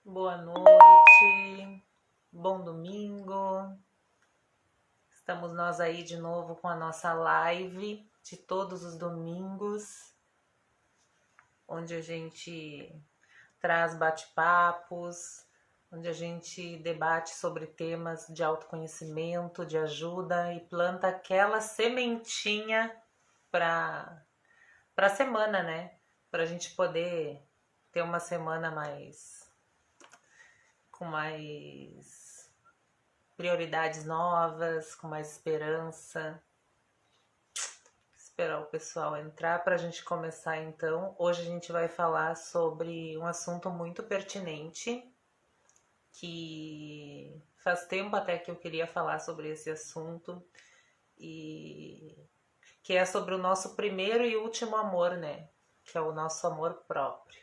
Boa noite, bom domingo. Estamos nós aí de novo com a nossa live de todos os domingos, onde a gente traz bate-papos, onde a gente debate sobre temas de autoconhecimento, de ajuda e planta aquela sementinha para a semana, né? Para a gente poder ter uma semana com mais prioridades novas, com mais esperança. Esperar o pessoal entrar para a gente começar então. Hoje a gente vai falar sobre um assunto muito pertinente, que faz tempo até que eu queria falar sobre esse assunto, e que é sobre o nosso primeiro e último amor, né? Que é o nosso amor próprio.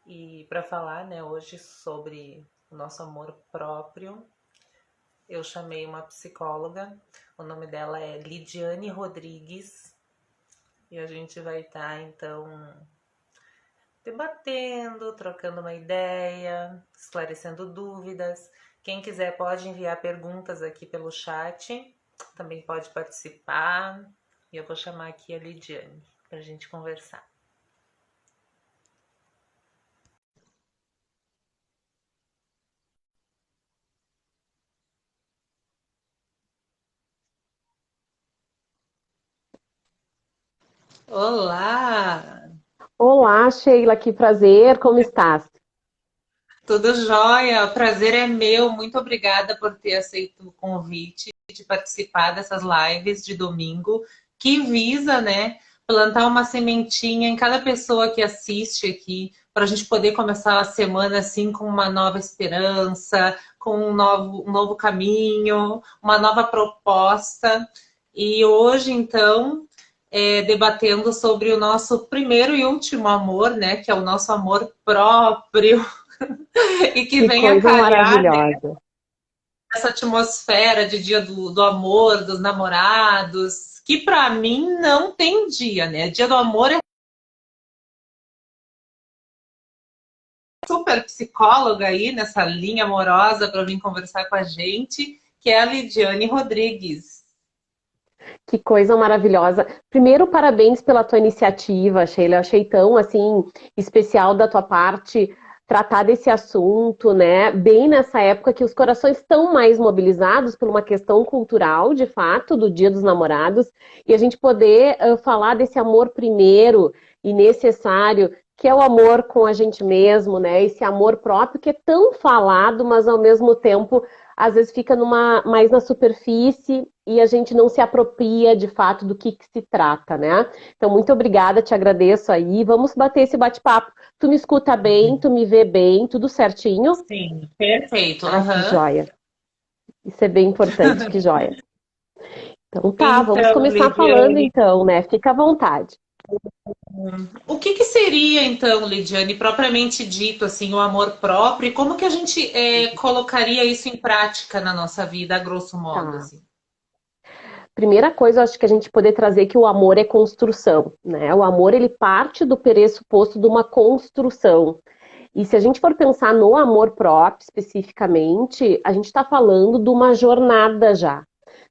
E para falar, né, hoje sobre o nosso amor próprio, eu chamei uma psicóloga, o nome dela é Lidiane Rodrigues, e a gente vai estar, então, debatendo, trocando uma ideia, esclarecendo dúvidas. Quem quiser pode enviar perguntas aqui pelo chat, também pode participar, e eu vou chamar aqui a Lidiane para a gente conversar. Olá! Olá, Sheila, que prazer, como estás? Tudo jóia, o prazer é meu. Muito obrigada por ter aceito o convite de participar dessas lives de domingo, que visa, né, plantar uma sementinha em cada pessoa que assiste aqui, para a gente poder começar a semana assim com uma nova esperança, com um novo caminho, uma nova proposta. E hoje, então, debatendo sobre o nosso primeiro e último amor, né, que é o nosso amor próprio. E que Que venha coisa calhar maravilhosa. essa atmosfera de dia do amor, dos namorados, que para mim não tem dia, né? Dia do amor é super psicóloga aí nessa linha amorosa para vir conversar com a gente, que é a Lidiane Rodrigues. Que coisa maravilhosa. Primeiro, parabéns pela tua iniciativa, Sheila. Eu achei tão, assim, especial da tua parte tratar desse assunto, né? Bem nessa época que os corações estão mais mobilizados por uma questão cultural, de fato, do Dia dos Namorados, e a gente poder falar desse amor primeiro e necessário, que é o amor com a gente mesmo, né? Esse amor próprio que é tão falado, mas ao mesmo tempo às vezes fica mais na superfície e a gente não se apropria de fato do que se trata, né? Então, muito obrigada, te agradeço aí. Vamos bater esse bate-papo. Tu me escuta bem, tu me vê bem, tudo certinho? Sim, perfeito. Ai, que Uhum. joia. Isso é bem importante, que joia. Então tá, vamos Então, começar falando Lidiane, então, né? Fica à vontade. o que seria, então, Lidiane, propriamente dito, assim, o amor próprio, e como que a gente colocaria isso em prática na nossa vida, a grosso modo, Tá. assim? Primeira coisa, eu acho que a gente poder trazer que o amor é construção, né? O amor, ele parte do pressuposto de uma construção. E se a gente for pensar no amor próprio especificamente, a gente está falando de uma jornada já,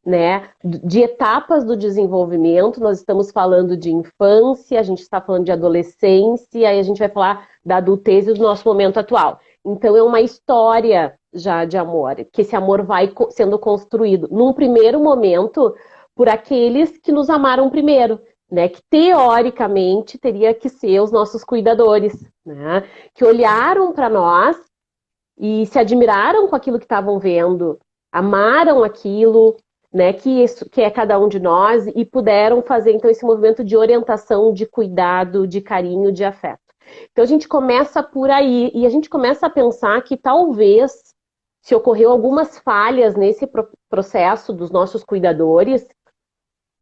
né? De etapas do desenvolvimento, nós estamos falando de infância, a gente está falando de adolescência, aí a gente vai falar da adultez e do nosso momento atual. Então é uma história já de amor, que esse amor vai sendo construído num primeiro momento por aqueles que nos amaram primeiro, né? Que teoricamente teria que ser os nossos cuidadores, né? Que olharam para nós e se admiraram com aquilo que estavam vendo, amaram aquilo, né, que é cada um de nós, e puderam fazer então esse movimento de orientação, de cuidado, de carinho, de afeto. Então a gente começa por aí e a gente começa a pensar que talvez se ocorreu algumas falhas nesse processo dos nossos cuidadores,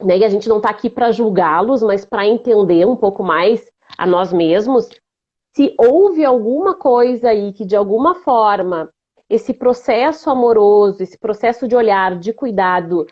né, e a gente não está aqui para julgá-los, mas para entender um pouco mais a nós mesmos, se houve alguma coisa aí que de alguma forma esse processo amoroso, esse processo de olhar, de cuidado,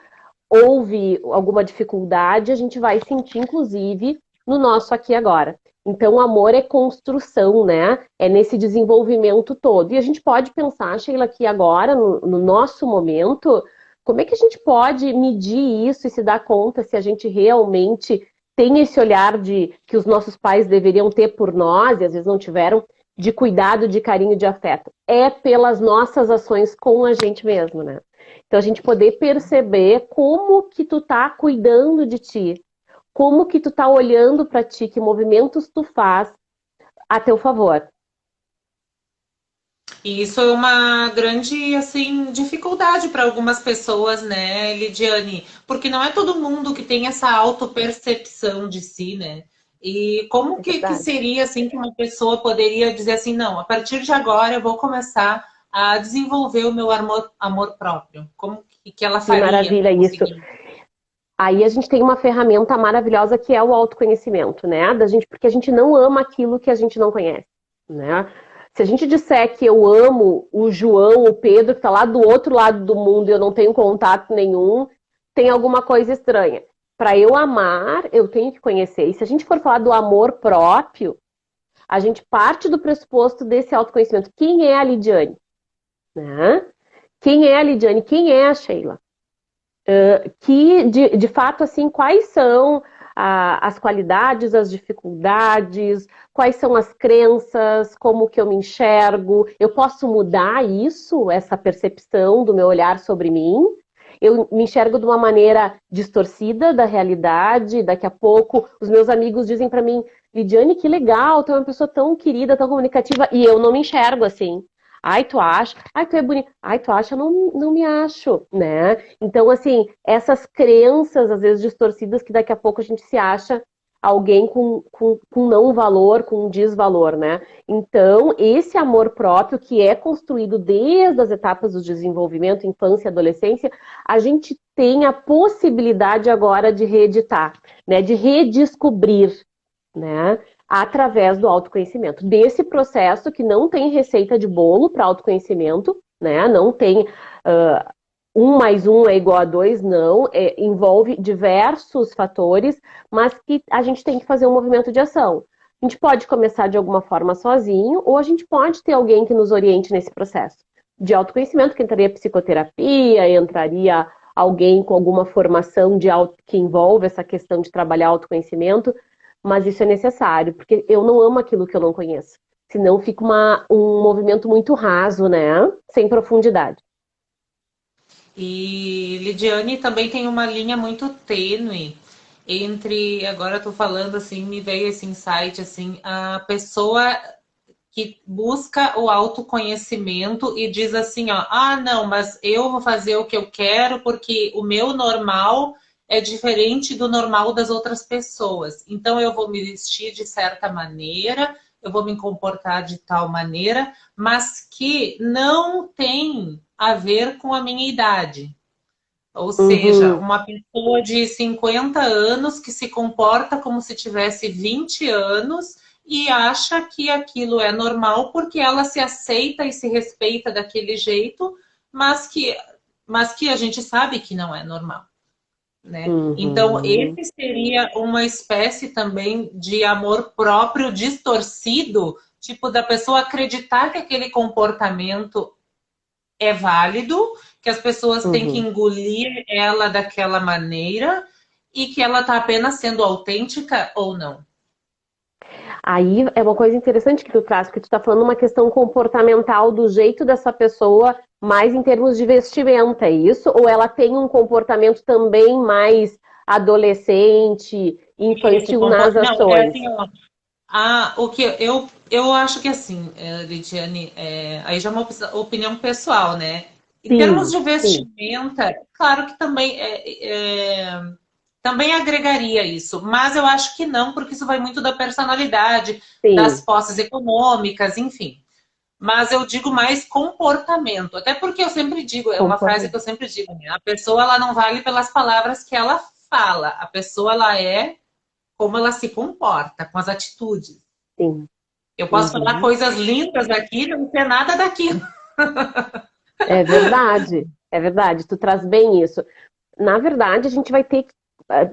houve alguma dificuldade, a gente vai sentir, inclusive, no nosso aqui e agora. Então, o amor é construção, né? É nesse desenvolvimento todo. E a gente pode pensar, Sheila, aqui agora, no nosso momento, como é que a gente pode medir isso e se dar conta se a gente realmente tem esse olhar de que os nossos pais deveriam ter por nós, e às vezes não tiveram, de cuidado, de carinho, de afeto. É pelas nossas ações com a gente mesmo, né? Então, a gente poder perceber como que tu tá cuidando de ti, como que tu tá olhando para ti, que movimentos tu faz a teu favor. E isso é uma grande, assim, dificuldade para algumas pessoas, né, Lidiane? Porque não é todo mundo que tem essa autopercepção de si, né? E como É que verdade. seria, assim, que uma pessoa poderia dizer assim, não, a partir de agora eu vou começar a desenvolver o meu amor próprio? Como que ela Que faria para maravilha isso. conseguir? Aí a gente tem uma ferramenta maravilhosa que é o autoconhecimento, né? Da gente, porque a gente não ama aquilo que a gente não conhece, né? Se a gente disser que eu amo o João, o Pedro, que está lá do outro lado do mundo e eu não tenho contato nenhum, tem alguma coisa estranha. Para eu amar, eu tenho que conhecer. E se a gente for falar do amor próprio, a gente parte do pressuposto desse autoconhecimento. Quem é a Lidiane? Né? Quem é a Lidiane? Quem é a Sheila? Que, de fato, assim, quais são as qualidades, as dificuldades, quais são as crenças, como que eu me enxergo, eu posso mudar isso, essa percepção do meu olhar sobre mim, eu me enxergo de uma maneira distorcida da realidade, daqui a pouco os meus amigos dizem para mim, Lidiane, que legal, tu é uma pessoa tão querida, tão comunicativa, e eu não me enxergo assim. Ai, tu acha? Ai, tu é bonita. Ai, tu acha? Não me acho, né? Então, assim, essas crenças, às vezes distorcidas, que daqui a pouco a gente se acha alguém com não valor, com desvalor, né? Então, esse amor próprio, que é construído desde as etapas do desenvolvimento, infância e adolescência, a gente tem a possibilidade agora de reeditar, né? De redescobrir, né? Através do autoconhecimento. Desse processo que não tem receita de bolo para autoconhecimento, né? Não tem 1 mais 1 é igual a 2, não. Envolve diversos fatores, mas que a gente tem que fazer um movimento de ação. A gente pode começar de alguma forma sozinho, ou a gente pode ter alguém que nos oriente nesse processo de autoconhecimento, que entraria psicoterapia, entraria alguém com alguma formação que envolve essa questão de trabalhar autoconhecimento, mas isso é necessário, porque eu não amo aquilo que eu não conheço. Senão fica um movimento muito raso, né? Sem profundidade. E Lidiane também tem uma linha muito tênue entre, agora eu tô falando assim, me veio esse insight assim, a pessoa que busca o autoconhecimento e diz assim, ó, ah, não, mas eu vou fazer o que eu quero porque o meu normal é diferente do normal das outras pessoas. Então eu vou me vestir de certa maneira, eu vou me comportar de tal maneira, mas que não tem a ver com a minha idade. Ou seja, Uhum, uma pessoa de 50 anos que se comporta como se tivesse 20 anos e acha que aquilo é normal porque ela se aceita e se respeita daquele jeito, mas que, mas que a gente sabe que não é normal, né? Então, uhum, esse seria uma espécie também de amor próprio distorcido, tipo da pessoa acreditar que aquele comportamento é válido, que as pessoas têm que uhum. engolir ela daquela maneira e que ela está apenas sendo autêntica ou não. Aí é uma coisa interessante que tu traz, porque tu está falando uma questão comportamental do jeito dessa pessoa, mais em termos de vestimenta, é isso? Ou ela tem um comportamento também mais adolescente, Isso, infantil nas não, é ações? assim, ó. O que eu acho que assim, Lidiane, aí já é uma opinião pessoal, né? Em termos Sim, de sim, vestimenta, claro que também também agregaria isso, mas eu acho que não, porque isso vai muito da personalidade, das sim. posses econômicas, enfim. Mas eu digo mais comportamento, até porque eu sempre digo, é uma frase que Comportamento. eu sempre digo, né? A pessoa ela não vale pelas palavras que ela fala, a pessoa ela é como ela se comporta, com as atitudes. Sim. Eu posso falar Uhum. coisas lindas aqui e não ter nada daquilo. É verdade, é verdade. Tu traz bem isso. Na verdade, a gente vai ter que.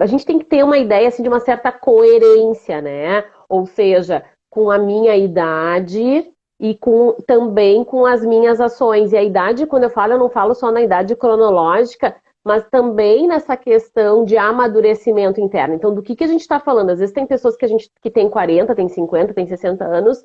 a gente tem que ter uma ideia assim, de uma certa coerência, né? Ou seja, com a minha idade e também com as minhas ações. E a idade, quando eu não falo só na idade cronológica, mas também nessa questão de amadurecimento interno. Então, do que a gente está falando? Às vezes tem pessoas que tem 40, tem 50, tem 60 anos,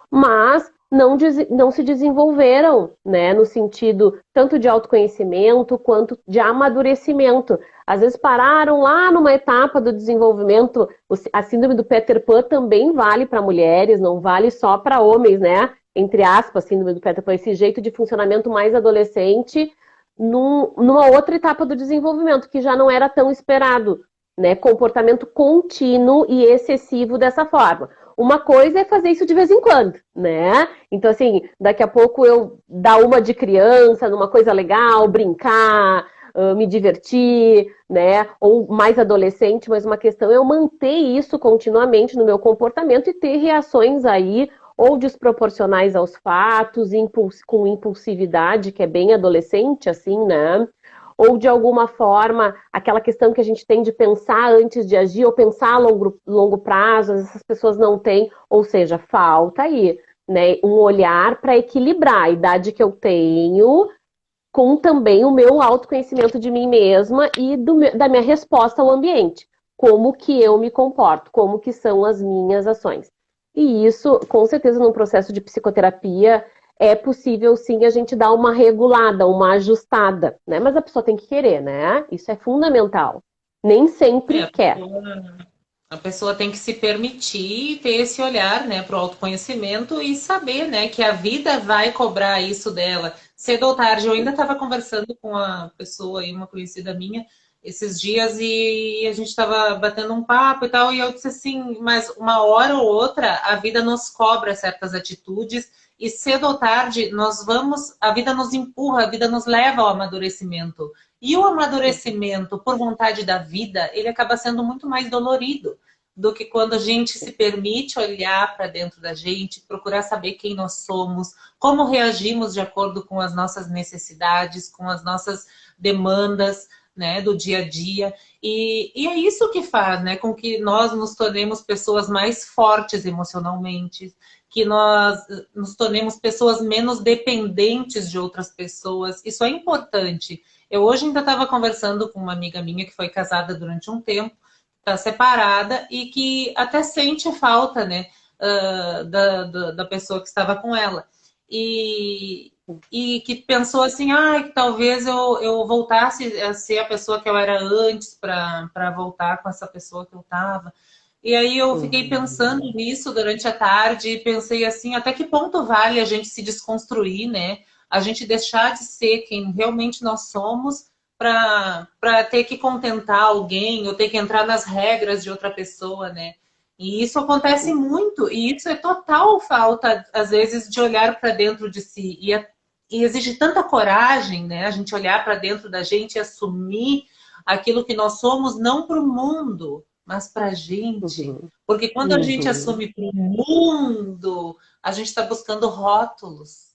mas não se desenvolveram, né, no sentido tanto de autoconhecimento quanto de amadurecimento. Às vezes pararam lá numa etapa do desenvolvimento. A síndrome do Peter Pan também vale para mulheres, não vale só para homens, né? Entre aspas, síndrome do Peter Pan, esse jeito de funcionamento mais adolescente numa outra etapa do desenvolvimento, que já não era tão esperado, né? Comportamento contínuo e excessivo dessa forma. Uma coisa é fazer isso de vez em quando, né? Então, assim, daqui a pouco eu dar uma de criança, numa coisa legal, brincar, me divertir, né? Ou mais adolescente, mas uma questão é eu manter isso continuamente no meu comportamento e ter reações aí ou desproporcionais aos fatos, com impulsividade, que é bem adolescente, assim, né? Ou de alguma forma, aquela questão que a gente tem de pensar antes de agir, ou pensar a longo prazo, essas pessoas não têm, ou seja, falta aí, né, um olhar para equilibrar a idade que eu tenho com também o meu autoconhecimento de mim mesma e da minha resposta ao ambiente. Como que eu me comporto, como que são as minhas ações. E isso, com certeza, num processo de psicoterapia, é possível sim a gente dar uma regulada, uma ajustada, né? Mas a pessoa tem que querer, né? Isso é fundamental. Nem sempre quer. A pessoa tem que se permitir ter esse olhar, né, para o autoconhecimento e saber, né, que a vida vai cobrar isso dela. Cedo ou tarde, eu ainda estava conversando com uma pessoa aí, uma conhecida minha, esses dias, e a gente estava batendo um papo e tal, e eu disse assim, mas uma hora ou outra a vida nos cobra certas atitudes, e cedo ou tarde a vida nos empurra, a vida nos leva ao amadurecimento. E o amadurecimento por vontade da vida, ele acaba sendo muito mais dolorido do que quando a gente se permite olhar para dentro da gente, procurar saber quem nós somos, como reagimos de acordo com as nossas necessidades, com as nossas demandas, né, do dia a dia. E é isso que faz, né, com que nós nos tornemos pessoas mais fortes emocionalmente, que nós nos tornemos pessoas menos dependentes de outras pessoas. Isso é importante. Eu hoje ainda estava conversando com uma amiga minha que foi casada durante um tempo, está separada e que até sente falta, né, da pessoa que estava com ela. E que pensou assim, que talvez eu voltasse a ser a pessoa que eu era antes para voltar com essa pessoa que eu estava. E aí eu fiquei pensando nisso durante a tarde e pensei assim, até que ponto vale a gente se desconstruir, né? A gente deixar de ser quem realmente nós somos para ter que contentar alguém ou ter que entrar nas regras de outra pessoa, né? E isso acontece muito, e isso é total falta, às vezes, de olhar para dentro de si. E exige tanta coragem, né? A gente olhar para dentro da gente e assumir aquilo que nós somos, não para o mundo, mas para a gente. Porque quando a gente assume para o mundo, a gente está buscando rótulos,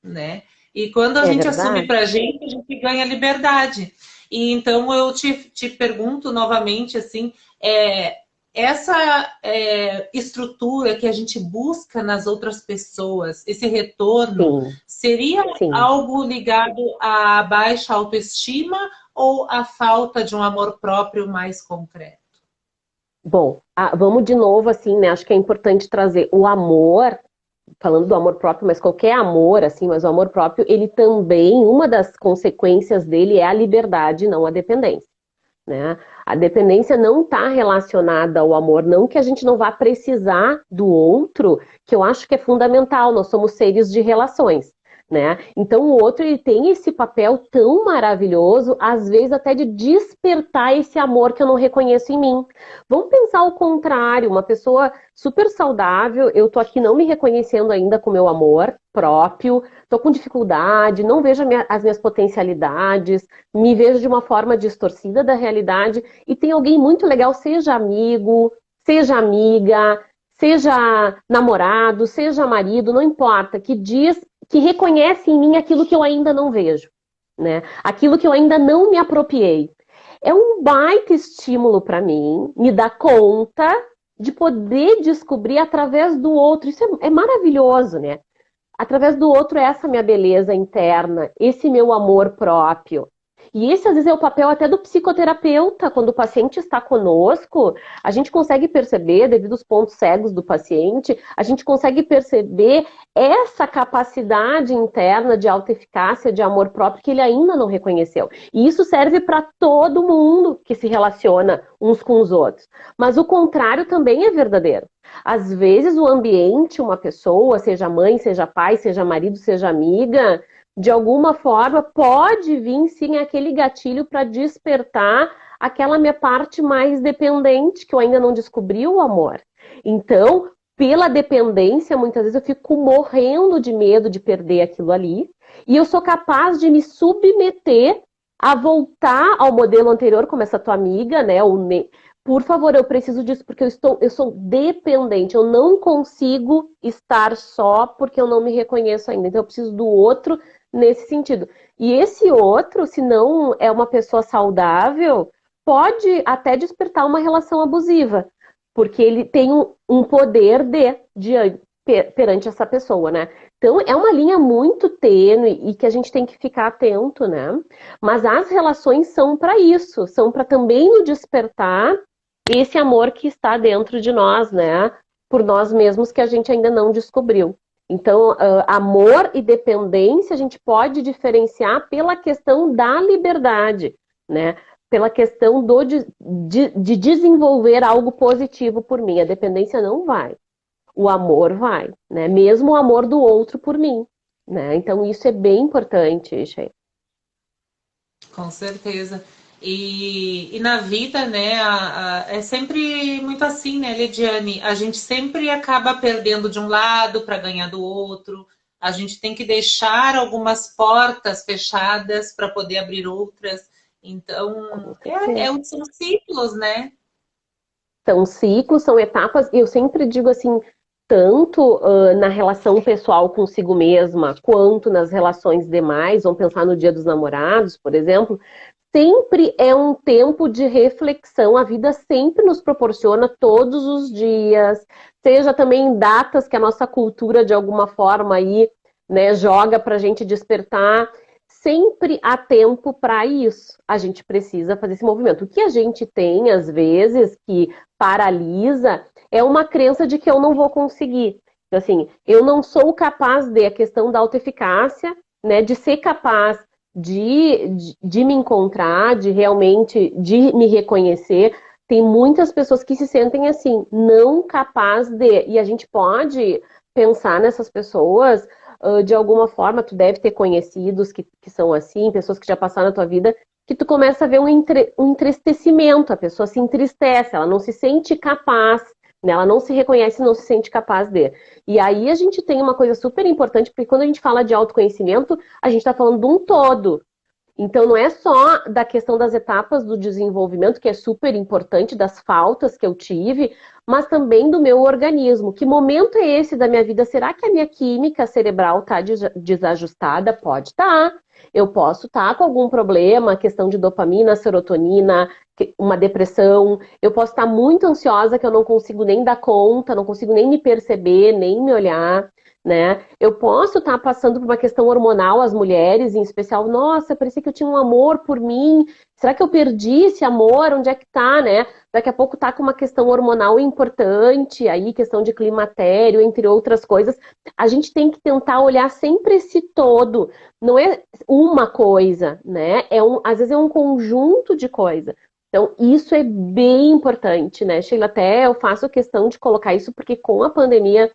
né? E quando a gente assume para a gente ganha liberdade. E então eu te pergunto novamente, assim, essa estrutura que a gente busca nas outras pessoas, esse retorno, seria algo ligado à baixa autoestima ou à falta de um amor próprio mais concreto? Bom, vamos de novo assim, né? Acho que é importante trazer o amor, falando do amor próprio, mas qualquer amor, assim, mas o amor próprio, ele também, uma das consequências dele é a liberdade, não a dependência, né? A dependência não está relacionada ao amor, não que a gente não vá precisar do outro, que eu acho que é fundamental, nós somos seres de relações, né? Então o outro, ele tem esse papel tão maravilhoso, às vezes até de despertar esse amor que eu não reconheço em mim. Vamos pensar o contrário, uma pessoa super saudável, eu tô aqui não me reconhecendo ainda com o meu amor próprio, tô com dificuldade, não vejo as minhas potencialidades, me vejo de uma forma distorcida da realidade, e tem alguém muito legal, seja amigo, seja amiga, seja namorado, seja marido, não importa, que reconhece em mim aquilo que eu ainda não vejo, né? Aquilo que eu ainda não me apropriei. é um baita estímulo para mim, me dá conta de poder descobrir através do outro. Isso é maravilhoso, né? Através do outro, essa minha beleza interna, esse meu amor próprio. E esse, às vezes, é o papel até do psicoterapeuta. Quando o paciente está conosco, a gente consegue perceber, devido aos pontos cegos do paciente, a gente consegue perceber essa capacidade interna de autoeficácia, de amor próprio, que ele ainda não reconheceu. E isso serve para todo mundo que se relaciona uns com os outros. Mas o contrário também é verdadeiro. Às vezes o ambiente, uma pessoa, seja mãe, seja pai, seja marido, seja amiga, de alguma forma pode vir sim aquele gatilho para despertar aquela minha parte mais dependente, que eu ainda não descobri o amor. Então, pela dependência, muitas vezes eu fico morrendo de medo de perder aquilo ali, e eu sou capaz de me submeter a voltar ao modelo anterior, como essa tua amiga, né? Por favor, eu preciso disso porque eu sou dependente, eu não consigo estar só porque eu não me reconheço ainda. Então eu preciso do outro nesse sentido. E esse outro, se não é uma pessoa saudável, pode até despertar uma relação abusiva, porque ele tem um poder perante essa pessoa, né? Então é uma linha muito tênue e que a gente tem que ficar atento, né? Mas as relações são para isso, são para também nos despertar esse amor que está dentro de nós, né? Por nós mesmos que a gente ainda não descobriu. Então, amor e dependência a gente pode diferenciar pela questão da liberdade, né? Pela questão de desenvolver algo positivo por mim. A dependência não vai. O amor vai, né? Mesmo o amor do outro por mim, né? Então, isso é bem importante, Sheila. Com certeza. E na vida, né, é sempre muito assim, né, Lidiane? A gente sempre acaba perdendo de um lado para ganhar do outro. A gente tem que deixar algumas portas fechadas para poder abrir outras. Então, são ciclos, né? São ciclos, são etapas, e eu sempre digo assim, tanto na relação pessoal consigo mesma, quanto nas relações demais, vamos pensar no Dia dos Namorados, por exemplo, sempre é um tempo de reflexão, a vida sempre nos proporciona todos os dias, seja também em datas que a nossa cultura de alguma forma aí, né, joga pra gente despertar, sempre há tempo para isso. A gente precisa fazer esse movimento. O que a gente tem, às vezes, que paralisa, é uma crença de que eu não vou conseguir. Assim, eu não sou capaz a questão da autoeficácia, né, de ser capaz de me encontrar, de realmente de me reconhecer. Tem muitas pessoas que se sentem assim, não capaz de. E a gente pode pensar nessas pessoas de alguma forma. Tu deve ter conhecidos que são assim, pessoas que já passaram na tua vida, que tu começa a ver um entristecimento, a pessoa se entristece, ela não se sente capaz, né? Ela não se reconhece, não se sente capaz de. E aí a gente tem uma coisa super importante, porque quando a gente fala de autoconhecimento, a gente está falando de um todo. Então não é só da questão das etapas do desenvolvimento, que é super importante, das faltas que eu tive, mas também do meu organismo. Que momento é esse da minha vida? Será que a minha química cerebral está desajustada? Pode estar. Eu posso estar com algum problema, questão de dopamina, serotonina, uma depressão. Eu posso estar muito ansiosa, que eu não consigo nem dar conta, não consigo nem me perceber, nem me olhar, né? Eu posso estar passando por uma questão hormonal, as mulheres em especial. Nossa, parecia que eu tinha um amor por mim. Será que eu perdi esse amor? Onde é que tá, né? Daqui a pouco tá com uma questão hormonal importante, aí questão de climatério, entre outras coisas. A gente tem que tentar olhar sempre esse todo. Não é uma coisa, né? Às vezes é um conjunto de coisas. Então, isso é bem importante, né, Sheila? Até eu faço questão de colocar isso, porque com a pandemia,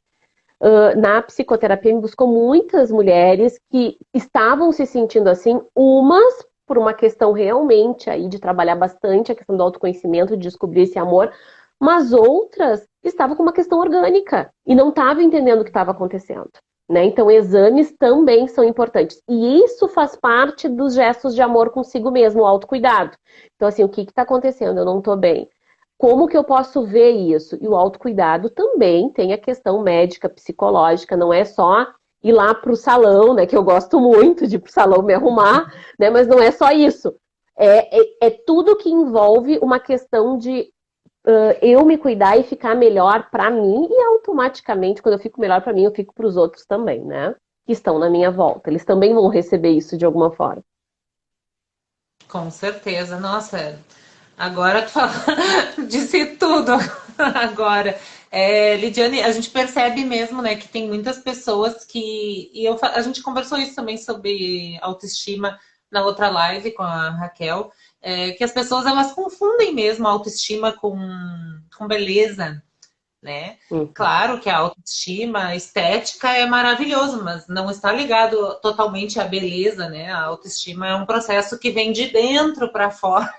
na psicoterapia, me buscou muitas mulheres que estavam se sentindo assim, umas por uma questão realmente aí de trabalhar bastante a questão do autoconhecimento, de descobrir esse amor, mas outras estavam com uma questão orgânica e não estavam entendendo o que estava acontecendo. Né? Então, exames também são importantes. E isso faz parte dos gestos de amor consigo mesmo, o autocuidado. Então, assim, o que está acontecendo? Eu não estou bem. Como que eu posso ver isso? E o autocuidado também tem a questão médica, psicológica, não é só ir lá para o salão, né? Que eu gosto muito de ir para o salão me arrumar, né? Mas não é só isso. É tudo que envolve uma questão de eu me cuidar e ficar melhor para mim, e automaticamente, quando eu fico melhor para mim, eu fico para os outros também, né? Que estão na minha volta. Eles também vão receber isso de alguma forma. Com certeza. Nossa, agora tu fala, disse tudo agora. Lidiane, a gente percebe mesmo, né, que tem muitas pessoas que. A gente conversou isso também sobre autoestima na outra live com a Raquel, que as pessoas elas confundem mesmo a autoestima com beleza, né? Claro que a autoestima, a estética é maravilhoso, mas não está ligado totalmente à beleza, né? A autoestima é um processo que vem de dentro para fora.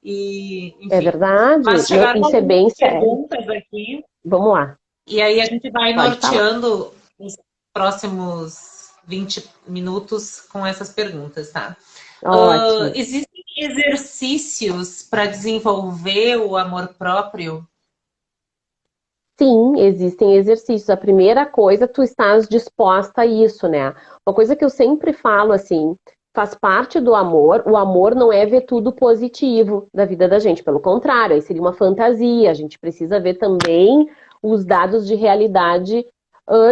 E, É enfim. verdade. Mas chegaram Isso é algumas bem sério. perguntas aqui, Vamos lá, e aí a gente vai pode falar. norteando os próximos 20 minutos com essas perguntas, tá? Ótimo. Existem exercícios para desenvolver o amor próprio? Sim, existem exercícios. A primeira coisa, tu estás disposta a isso, né? Uma coisa que eu sempre falo assim, faz parte do amor. O amor não é ver tudo positivo da vida da gente, pelo contrário, aí seria uma fantasia. A gente precisa ver também os dados de realidade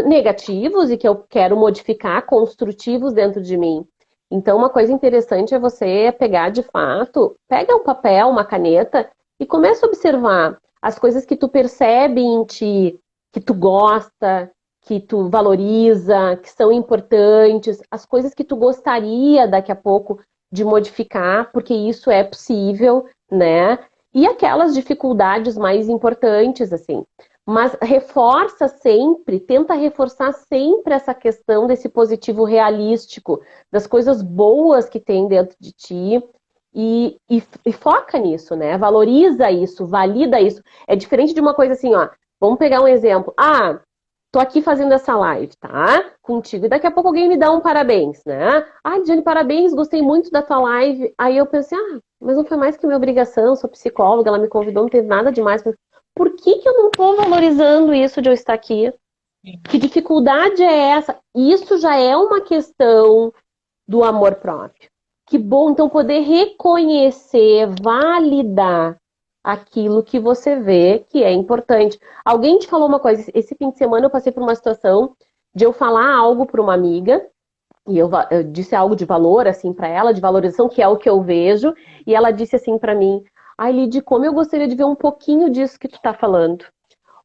negativos e que eu quero modificar, construtivos dentro de mim. Então, uma coisa interessante é você pegar de fato, pega um papel, uma caneta e começa a observar as coisas que tu percebe em ti, que tu gosta, que tu valoriza, que são importantes, as coisas que tu gostaria daqui a pouco de modificar, porque isso é possível, né? E aquelas dificuldades mais importantes, assim. Mas reforça sempre, tenta reforçar sempre essa questão desse positivo realístico, das coisas boas que tem dentro de ti, e foca nisso, né? Valoriza isso, valida isso. É diferente de uma coisa assim, ó. Vamos pegar um exemplo. Ah, tô aqui fazendo essa live, tá? Contigo. E daqui a pouco alguém me dá um parabéns, né? Ah, Diane, parabéns, gostei muito da tua live. Aí eu pensei, mas não foi mais que minha obrigação, sou psicóloga, ela me convidou, não teve nada demais. Por que que eu não tô valorizando isso de eu estar aqui? Que dificuldade é essa? Isso já é uma questão do amor próprio. Que bom, então, poder reconhecer, validar aquilo que você vê que é importante. Alguém te falou uma coisa, esse fim de semana eu passei por uma situação de eu falar algo para uma amiga, e eu disse algo de valor, assim, para ela, de valorização, que é o que eu vejo, e ela disse assim para mim, ai, Lid, como eu gostaria de ver um pouquinho disso que tu tá falando.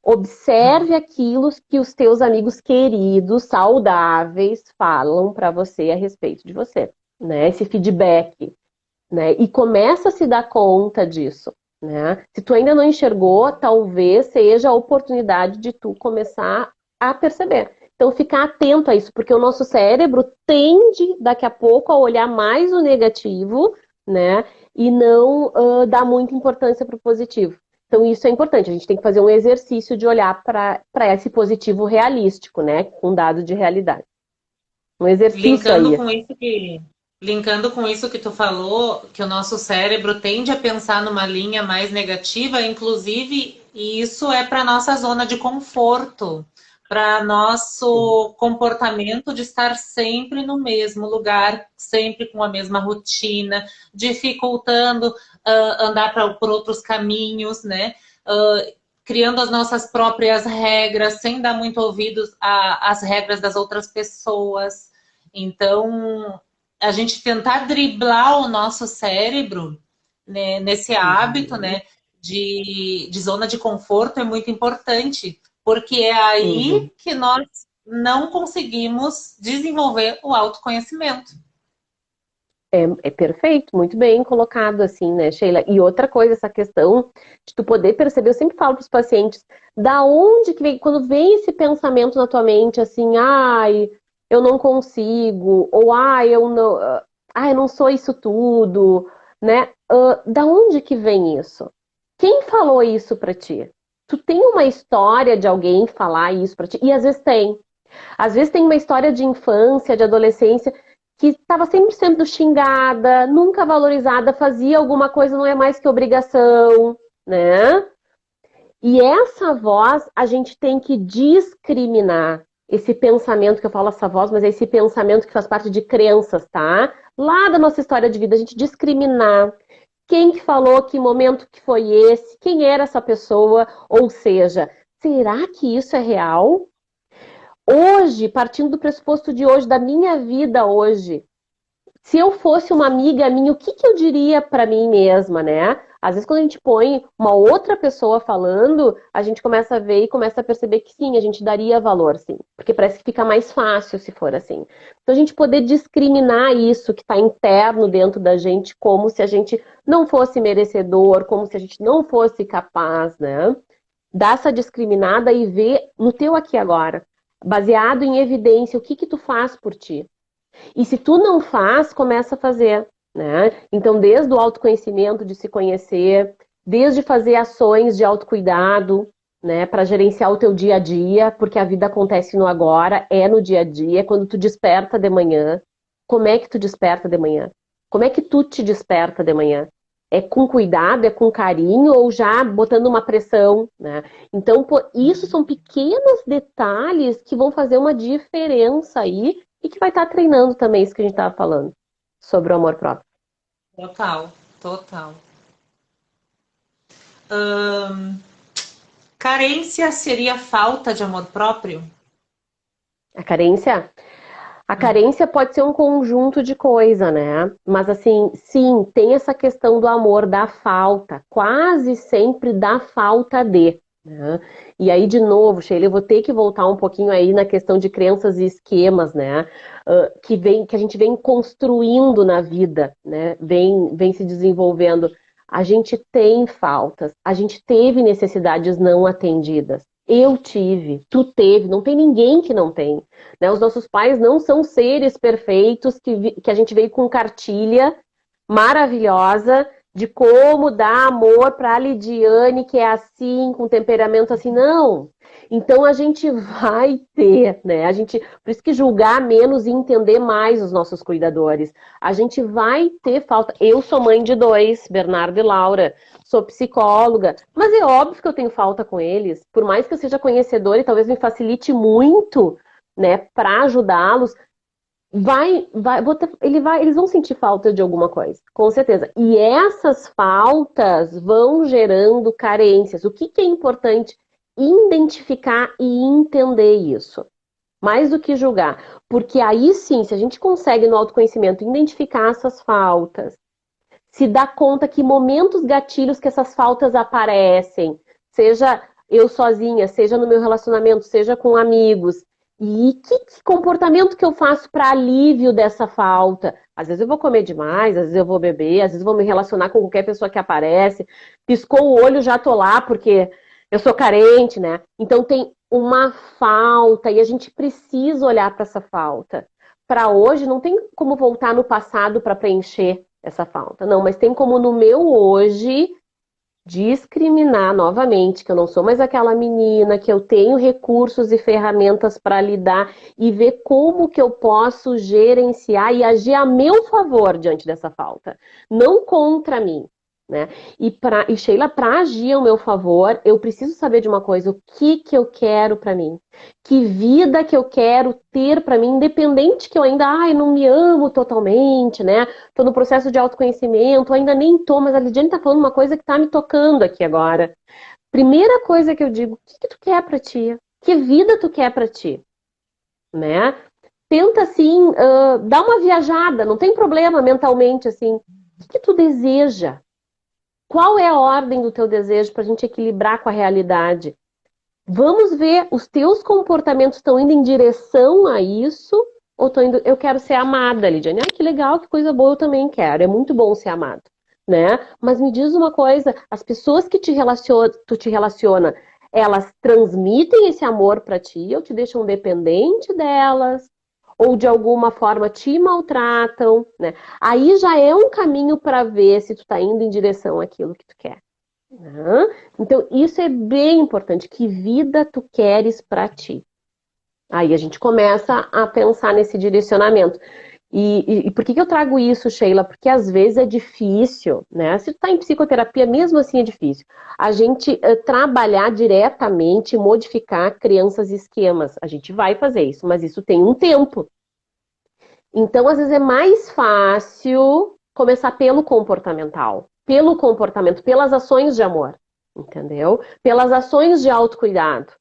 Observe aquilo que os teus amigos queridos, saudáveis, falam para você a respeito de você, né? Esse feedback, né? E começa a se dar conta disso, né? Se tu ainda não enxergou, talvez seja a oportunidade de tu começar a perceber. Então, ficar atento a isso, porque o nosso cérebro tende, daqui a pouco, a olhar mais o negativo, né? E não dar muita importância para o positivo. Então, isso é importante. A gente tem que fazer um exercício de olhar para esse positivo realístico, né? Com dado de realidade. Um exercício Linkando aí. com isso que Linkando com isso que tu falou, que o nosso cérebro tende a pensar numa linha mais negativa, inclusive, e isso é para nossa zona de conforto, para nosso comportamento de estar sempre no mesmo lugar, sempre com a mesma rotina, dificultando andar por outros caminhos, né? Criando as nossas próprias regras, sem dar muito ouvidos às regras das outras pessoas. Então, a gente tentar driblar o nosso cérebro, né, nesse hábito, né, de zona de conforto é muito importante, porque é aí que nós não conseguimos desenvolver o autoconhecimento. É perfeito, muito bem colocado assim, né, Sheila? E outra coisa, essa questão de tu poder perceber, eu sempre falo para os pacientes, da onde que vem, quando vem esse pensamento na tua mente, assim, ai, eu não consigo, ou eu não sou isso tudo, né? Da onde que vem isso? Quem falou isso para ti? Tu tem uma história de alguém falar isso para ti? E às vezes tem. Às vezes tem uma história de infância, de adolescência, que estava sempre sendo xingada, nunca valorizada, fazia alguma coisa, não é mais que obrigação, né? E essa voz a gente tem que discriminar. esse pensamento, que eu falo essa voz, mas é esse pensamento que faz parte de crenças, tá? Lá da nossa história de vida, a gente discriminar quem que falou, que momento que foi esse, quem era essa pessoa, ou seja, será que isso é real? Hoje, partindo do pressuposto de hoje, da minha vida hoje, se eu fosse uma amiga minha, o que que eu diria para mim mesma, né? Às vezes, quando a gente põe uma outra pessoa falando, a gente começa a ver e começa a perceber que sim, a gente daria valor, sim. Porque parece que fica mais fácil se for assim. Então, a gente poder discriminar isso que está interno dentro da gente, como se a gente não fosse merecedor, como se a gente não fosse capaz, né? Dar essa discriminada e ver no teu aqui e agora, baseado em evidência, o que que tu faz por ti. E se tu não faz, começa a fazer, né? Então, desde o autoconhecimento, de se conhecer, desde fazer ações de autocuidado, né, para gerenciar o teu dia a dia, porque a vida acontece no agora, é no dia a dia, é quando tu desperta de manhã. Como é que tu desperta de manhã? Como é que tu te desperta de manhã? É com cuidado, é com carinho ou já botando uma pressão, né? Então, pô, isso são pequenos detalhes que vão fazer uma diferença aí e que vai estar treinando também isso que a gente estava falando sobre o amor próprio. Total, total. Carência seria falta de amor próprio? A carência? A carência pode ser um conjunto de coisa, né? Mas assim, sim, tem essa questão do amor, da falta, quase sempre da falta de. Né? E aí, de novo, Sheila, eu vou ter que voltar um pouquinho aí na questão de crenças e esquemas, né? Que a gente vem construindo na vida, né? Vem se desenvolvendo. A gente tem faltas, a gente teve necessidades não atendidas. Eu tive, tu teve, não tem ninguém que não tem. Né? Os nossos pais não são seres perfeitos que a gente veio com cartilha maravilhosa de como dar amor para a Lidiane, que é assim, com temperamento assim. Não. Então a gente vai ter, né? Por isso que julgar menos e entender mais os nossos cuidadores. A gente vai ter falta. Eu sou mãe de dois, Bernardo e Laura. Sou psicóloga, mas é óbvio que eu tenho falta com eles. Por mais que eu seja conhecedora e talvez me facilite muito, né, para ajudá-los, eles vão sentir falta de alguma coisa, com certeza. E essas faltas vão gerando carências. O que que é importante? Identificar e entender isso. Mais do que julgar. Porque aí sim, se a gente consegue no autoconhecimento identificar essas faltas, se dá conta que momentos gatilhos que essas faltas aparecem, seja eu sozinha, seja no meu relacionamento, seja com amigos, e que comportamento que eu faço para alívio dessa falta? Às vezes eu vou comer demais, às vezes eu vou beber, às vezes eu vou me relacionar com qualquer pessoa que aparece, piscou o olho, já tô lá porque eu sou carente, né? Então tem uma falta e a gente precisa olhar para essa falta. Para hoje não tem como voltar no passado para preencher essa falta. Não, mas tem como no meu hoje discriminar novamente que eu não sou mais aquela menina, que eu tenho recursos e ferramentas para lidar e ver como que eu posso gerenciar e agir a meu favor diante dessa falta, não contra mim. Né? E Sheila, para agir ao meu favor, eu preciso saber de uma coisa: o que eu quero para mim, que vida que eu quero ter para mim, independente que eu ainda não me amo totalmente, né? Tô no processo de autoconhecimento, ainda nem tô, mas a Lidiane tá falando uma coisa que tá me tocando aqui agora. Primeira coisa que eu digo: o que tu quer para ti? Que vida tu quer para ti? Né? Tenta assim, dar uma viajada, não tem problema mentalmente assim. O que tu deseja? Qual é a ordem do teu desejo para a gente equilibrar com a realidade? Vamos ver, os teus comportamentos estão indo em direção a isso ou estão indo, eu quero ser amada, Lidiane. Que legal, que coisa boa, eu também quero. É muito bom ser amado, né? Mas me diz uma coisa, as pessoas que tu te relaciona, elas transmitem esse amor para ti ou te deixam dependente delas? Ou de alguma forma te maltratam, né? Aí já é um caminho para ver se tu tá indo em direção àquilo que tu quer. Né? Então, isso é bem importante. Que vida tu queres para ti? Aí a gente começa a pensar nesse direcionamento. E por que eu trago isso, Sheila? Porque às vezes é difícil, né? Se tu tá em psicoterapia, mesmo assim é difícil. A gente trabalhar diretamente, modificar crenças e esquemas. A gente vai fazer isso, mas isso tem um tempo. Então, às vezes é mais fácil começar pelo comportamental. Pelo comportamento, pelas ações de amor. Entendeu? Pelas ações de autocuidado.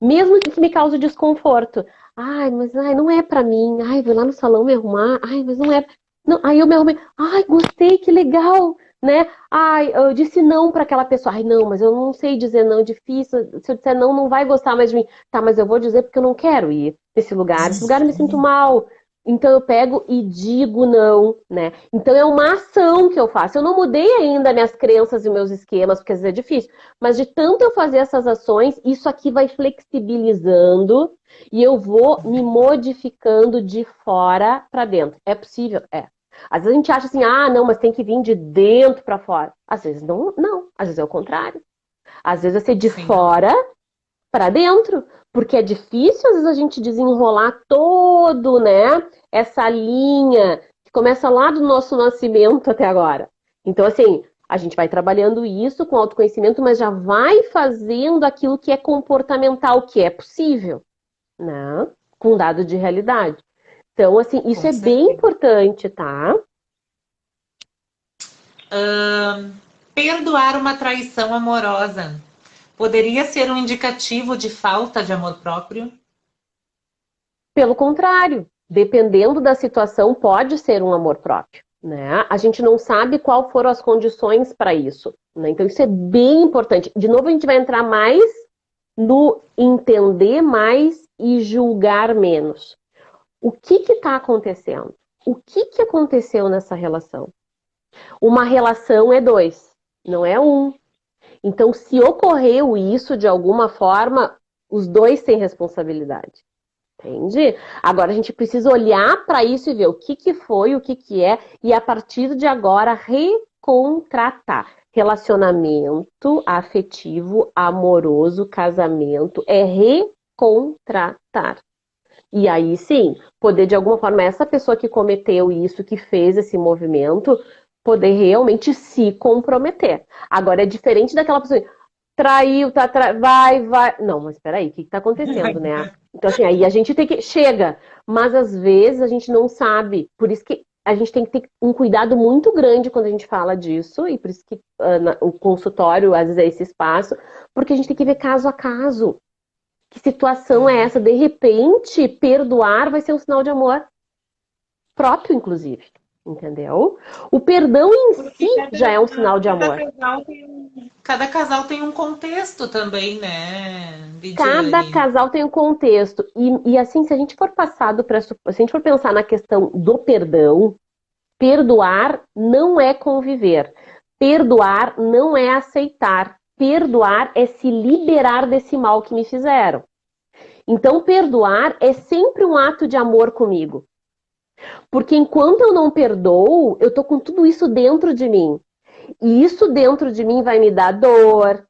Mesmo que me cause desconforto. Ai, mas não é pra mim. Ai, vou lá no salão me arrumar. Ai, mas não é. Não, aí eu me arrumei. Ai, gostei, que legal, né? Ai, eu disse não pra aquela pessoa. Ai, não, mas eu não sei dizer não, difícil. Se eu disser não, não vai gostar mais de mim. Tá, mas eu vou dizer porque eu não quero ir nesse lugar. Esse lugar eu me sinto mal. Então eu pego e digo não, né? Então é uma ação que eu faço. Eu não mudei ainda minhas crenças e meus esquemas, porque às vezes é difícil. Mas de tanto eu fazer essas ações, isso aqui vai flexibilizando e eu vou me modificando de fora para dentro. É possível? É. Às vezes a gente acha assim, ah, não, mas tem que vir de dentro para fora. Às vezes não, não. Às vezes é o contrário. Às vezes é ser de Sim. fora para dentro, porque é difícil às vezes a gente desenrolar todo, né, essa linha que começa lá do nosso nascimento até agora. Então, assim, a gente vai trabalhando isso com autoconhecimento, mas já vai fazendo aquilo que é comportamental, que é possível, né, com dado de realidade. Então, assim, isso Com é bem certeza. importante, tá? Perdoar uma traição amorosa poderia ser um indicativo de falta de amor próprio? Pelo contrário, dependendo da situação, pode ser um amor próprio, né? A gente não sabe qual foram as condições para isso, né? Então isso é bem importante. De novo, a gente vai entrar mais no entender mais e julgar menos. O que está acontecendo? O que aconteceu nessa relação? Uma relação é dois, não é um. Então, se ocorreu isso de alguma forma, os dois têm responsabilidade. Entende? Agora a gente precisa olhar para isso e ver o que foi, o que é, e a partir de agora recontratar. Relacionamento afetivo, amoroso, casamento é recontratar. E aí sim, poder de alguma forma, essa pessoa que cometeu isso, que fez esse movimento, poder realmente se comprometer. Agora é diferente daquela pessoa traiu, vai. Não, mas peraí, o que está acontecendo, né? Então, assim, aí a gente tem que. Chega, mas às vezes a gente não sabe. Por isso que a gente tem que ter um cuidado muito grande quando a gente fala disso, e por isso que o consultório, às vezes, é esse espaço, porque a gente tem que ver caso a caso. Que situação é essa? De repente, perdoar vai ser um sinal de amor próprio, inclusive. Entendeu? O perdão em si Porque já é um sinal de amor. cada casal tem um contexto também, né, Cada Lidiane? casal tem um contexto. E assim, se a gente for passado para. Se a gente for pensar na questão do perdão, perdoar não é conviver. Perdoar não é aceitar. Perdoar é se liberar desse mal que me fizeram. Então, perdoar é sempre um ato de amor comigo. Porque enquanto eu não perdoo, eu tô com tudo isso dentro de mim. E isso dentro de mim vai me dar dor,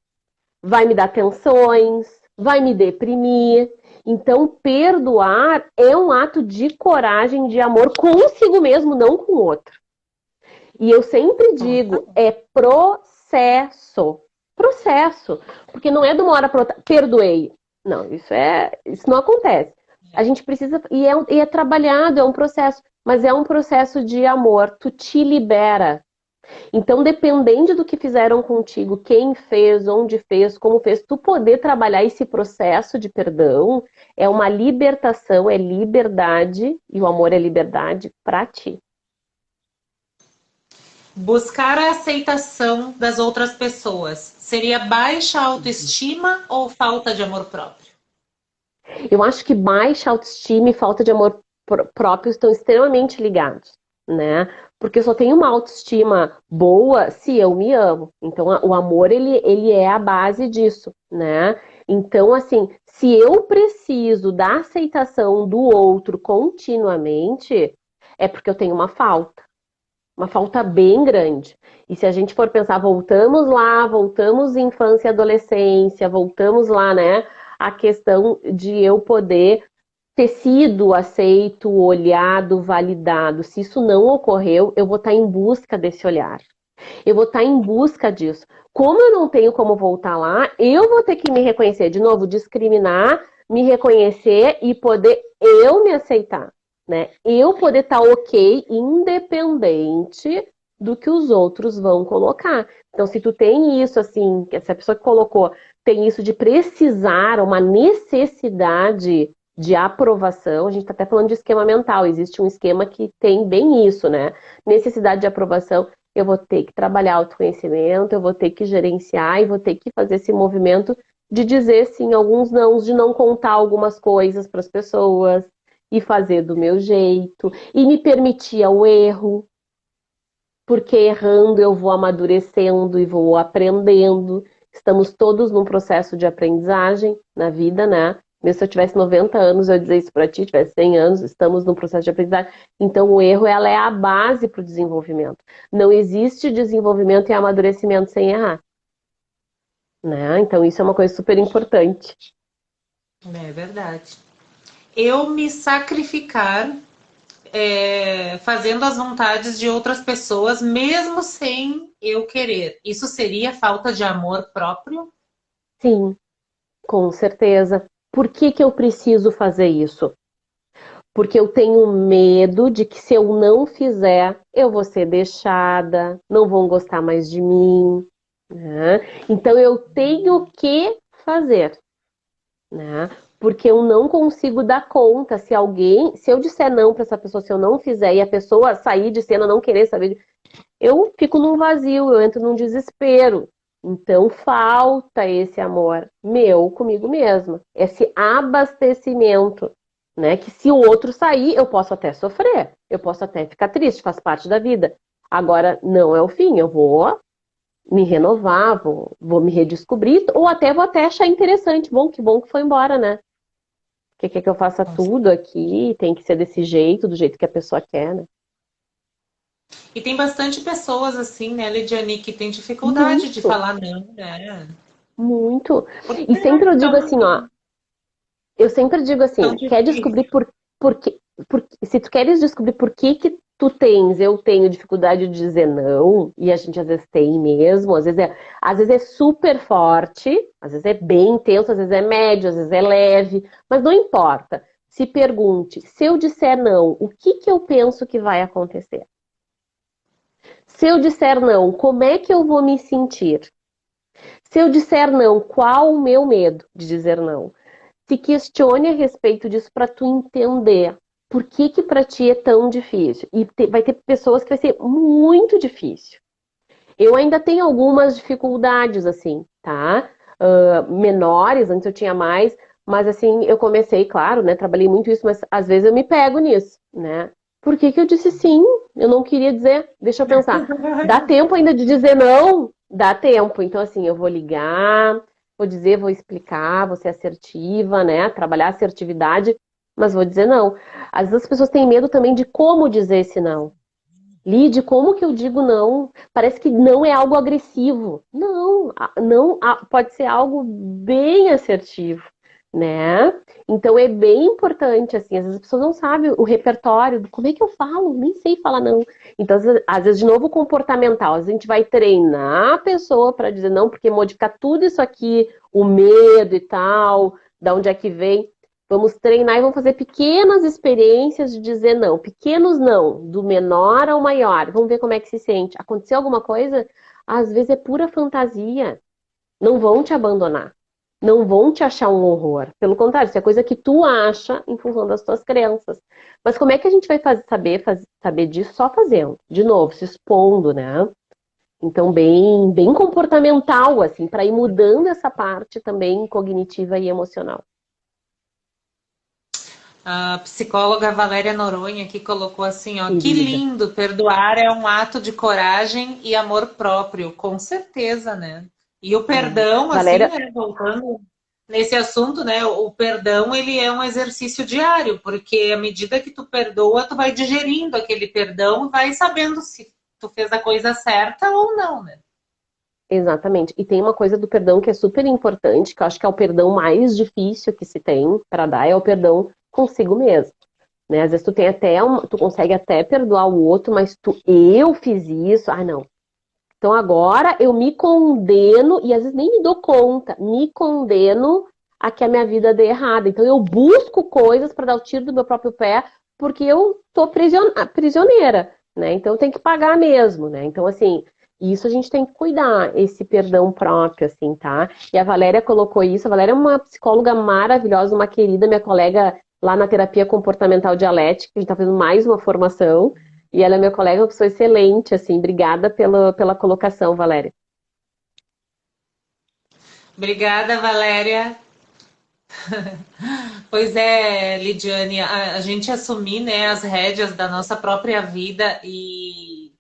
vai me dar tensões, vai me deprimir. Então, perdoar é um ato de coragem, de amor consigo mesmo, não com o outro. E eu sempre digo, é processo. Processo. Porque não é de uma hora para outra, perdoei. Não, isso não acontece. A gente precisa, e é trabalhado, é um processo, mas é um processo de amor. Tu te libera. Então, dependendo do que fizeram contigo, quem fez, onde fez, como fez, tu poder trabalhar esse processo de perdão é uma libertação, é liberdade, e o amor é liberdade para ti. Buscar a aceitação das outras pessoas seria baixa autoestima ou falta de amor próprio? Eu acho que baixa autoestima e falta de amor próprio estão extremamente ligados, né? Porque eu só tenho uma autoestima boa se eu me amo. Então, o amor, ele é a base disso, né? Então, assim, se eu preciso da aceitação do outro continuamente, é porque eu tenho uma falta bem grande. E se a gente for pensar, voltamos lá, voltamos infância e adolescência, voltamos lá, né? A questão de eu poder ter sido aceito, olhado, validado. Se isso não ocorreu, eu vou estar em busca desse olhar. Eu vou estar em busca disso. Como eu não tenho como voltar lá, eu vou ter que me reconhecer. De novo, discriminar, me reconhecer e poder eu me aceitar, né? Eu poder estar ok, independente do que os outros vão colocar. Então, se tu tem isso, assim, essa pessoa que colocou, tem isso de precisar, uma necessidade de aprovação, a gente está até falando de esquema mental, existe um esquema que tem bem isso, né? Necessidade de aprovação, eu vou ter que trabalhar autoconhecimento, eu vou ter que gerenciar e vou ter que fazer esse movimento de dizer sim alguns nãos, de não contar algumas coisas para as pessoas e fazer do meu jeito e me permitir o erro, porque errando eu vou amadurecendo e vou aprendendo. Estamos todos num processo de aprendizagem na vida, né? Mesmo se eu tivesse 90 anos, eu ia dizer isso para ti, tivesse 100 anos, estamos num processo de aprendizagem. Então, o erro, ela é a base para o desenvolvimento. Não existe desenvolvimento e amadurecimento sem errar. Né? Então, isso é uma coisa super importante. É verdade. Eu me sacrificar fazendo as vontades de outras pessoas, mesmo sem eu querer. Isso seria falta de amor próprio? Sim, com certeza. Por que que eu preciso fazer isso? Porque eu tenho medo de que se eu não fizer, eu vou ser deixada, não vão gostar mais de mim, né? Então eu tenho que fazer, né? Porque eu não consigo dar conta se eu disser não para essa pessoa, se eu não fizer e a pessoa sair de cena, não querer saber, eu fico num vazio, eu entro num desespero. Então falta esse amor meu comigo mesma, esse abastecimento, né? Que se o outro sair, eu posso até sofrer, eu posso até ficar triste, faz parte da vida. Agora não é o fim, eu vou me renovar, vou me redescobrir, ou até vou até achar interessante, que bom que foi embora, né? Porque quer que eu faça tudo aqui, tem que ser desse jeito, do jeito que a pessoa quer, né? E tem bastante pessoas assim, né, Lidiane, que tem dificuldade de Muito, falar não, né? muito. Porque E sempre eu digo então, assim, ó, eu sempre digo tão assim, quer descobrir difícil. se tu queres descobrir por que que eu tenho dificuldade de dizer não, e a gente às vezes tem mesmo, às vezes é super forte, às vezes é bem intenso, às vezes é médio, às vezes é leve, mas não importa. Se pergunte, se eu disser não, o que que eu penso que vai acontecer? Se eu disser não, como é que eu vou me sentir? Se eu disser não, qual o meu medo de dizer não? Se questione a respeito disso para tu entender por que que para ti é tão difícil. E vai ter pessoas que vai ser muito difícil. Eu ainda tenho algumas dificuldades, assim, tá? Menores, antes eu tinha mais, mas assim, eu comecei, claro, né? Trabalhei muito isso, mas às vezes eu me pego nisso, né? Por que que eu disse sim? Eu não queria dizer. Deixa eu pensar. Dá tempo ainda de dizer não? Dá tempo. Então, assim, eu vou ligar, vou dizer, vou explicar, vou ser assertiva, né? Trabalhar assertividade, mas vou dizer não. Às vezes as pessoas têm medo também de como dizer esse não. Lide, como que eu digo não? Parece que não é algo agressivo. Não, não pode ser algo bem assertivo, né? Então é bem importante, assim, às vezes as pessoas não sabem o repertório, como é que eu falo? Nem sei falar não. Então, às vezes, de novo, comportamental, a gente vai treinar a pessoa para dizer não, porque modificar tudo isso aqui, o medo e tal, da onde é que vem. Vamos treinar e vamos fazer pequenas experiências de dizer não. Pequenos não, do menor ao maior. Vamos ver como é que se sente. Aconteceu alguma coisa? Às vezes é pura fantasia. Não vão te abandonar. Não vão te achar um horror. Pelo contrário, isso é coisa que tu acha em função das tuas crenças. Mas como é que a gente vai saber disso só fazendo? De novo, se expondo, né? Então, bem comportamental, assim, para ir mudando essa parte também cognitiva e emocional. A psicóloga Valéria Noronha que colocou assim, ó, que Querida. lindo, perdoar é um ato de coragem e amor próprio, com certeza, né? E o É. perdão, assim, Valéria, né, voltando nesse assunto, né, o perdão, ele é um exercício diário, porque à medida que tu perdoa, tu vai digerindo aquele perdão e vai sabendo se tu fez a coisa certa ou não, né? exatamente. E tem uma coisa do perdão que é super importante, que eu acho que é o perdão mais difícil que se tem para dar, é o perdão consigo mesmo. Né? Às vezes tu tem até tu consegue até perdoar o outro, mas eu fiz isso, não. Então agora eu me condeno, e às vezes nem me dou conta, me condeno a que a minha vida dê errada. Então eu busco coisas para dar o tiro do meu próprio pé, porque eu tô prisioneira, né? Então eu tenho que pagar mesmo, né? Então, assim, isso a gente tem que cuidar, esse perdão próprio, assim, tá? E a Valéria colocou isso. A Valéria é uma psicóloga maravilhosa, uma querida, minha colega lá na terapia comportamental dialética, a gente tá fazendo mais uma formação. E ela é minha colega, uma pessoa excelente, assim. Obrigada pela colocação, Valéria. Obrigada, Valéria. Pois é, Lidiane, a gente assumir, né, as rédeas da nossa própria vida e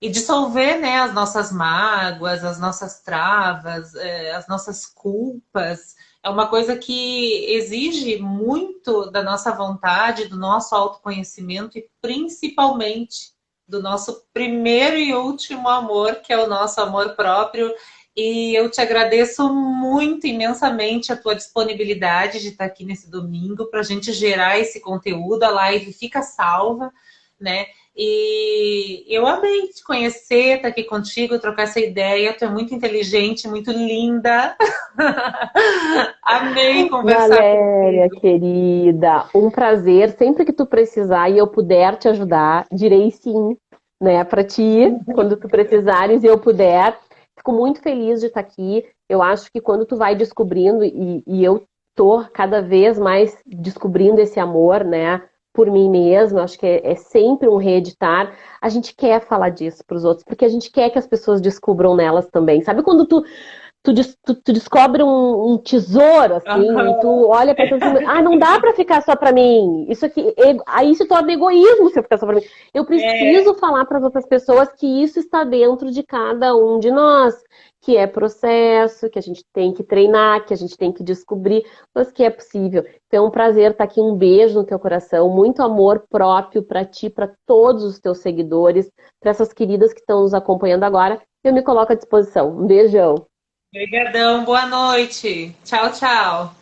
dissolver, né, as nossas mágoas, as nossas travas, as nossas culpas, é uma coisa que exige muito da nossa vontade, do nosso autoconhecimento e principalmente do nosso primeiro e último amor, que é o nosso amor próprio. E eu te agradeço muito, imensamente, a tua disponibilidade de estar aqui nesse domingo para a gente gerar esse conteúdo. A live fica salva, né? E eu amei te conhecer, estar aqui contigo, trocar essa ideia. Tu é muito inteligente, muito linda. Amei conversar Valéria, contigo. querida, um prazer. Sempre que tu precisar e eu puder te ajudar, direi sim, né, para ti, quando tu precisares e eu puder. Fico muito feliz de estar aqui. Eu acho que quando tu vai descobrindo, e eu tô cada vez mais descobrindo esse amor, né, por mim mesma, acho que é sempre um reeditar. A gente quer falar disso para os outros, porque a gente quer que as pessoas descubram nelas também. Sabe quando tu descobre um tesouro, assim, e tu olha pra tu assim, não dá pra ficar só pra mim. Isso aqui, aí se torna egoísmo se eu ficar só pra mim. Eu É, preciso falar para as outras pessoas que isso está dentro de cada um de nós, que é processo, que a gente tem que treinar, que a gente tem que descobrir, mas que é possível. Então é um prazer estar aqui, um beijo no teu coração, muito amor próprio pra ti, pra todos os teus seguidores, pra essas queridas que estão nos acompanhando agora. Eu me coloco à disposição. Um beijão. obrigadão, boa noite. Tchau, tchau.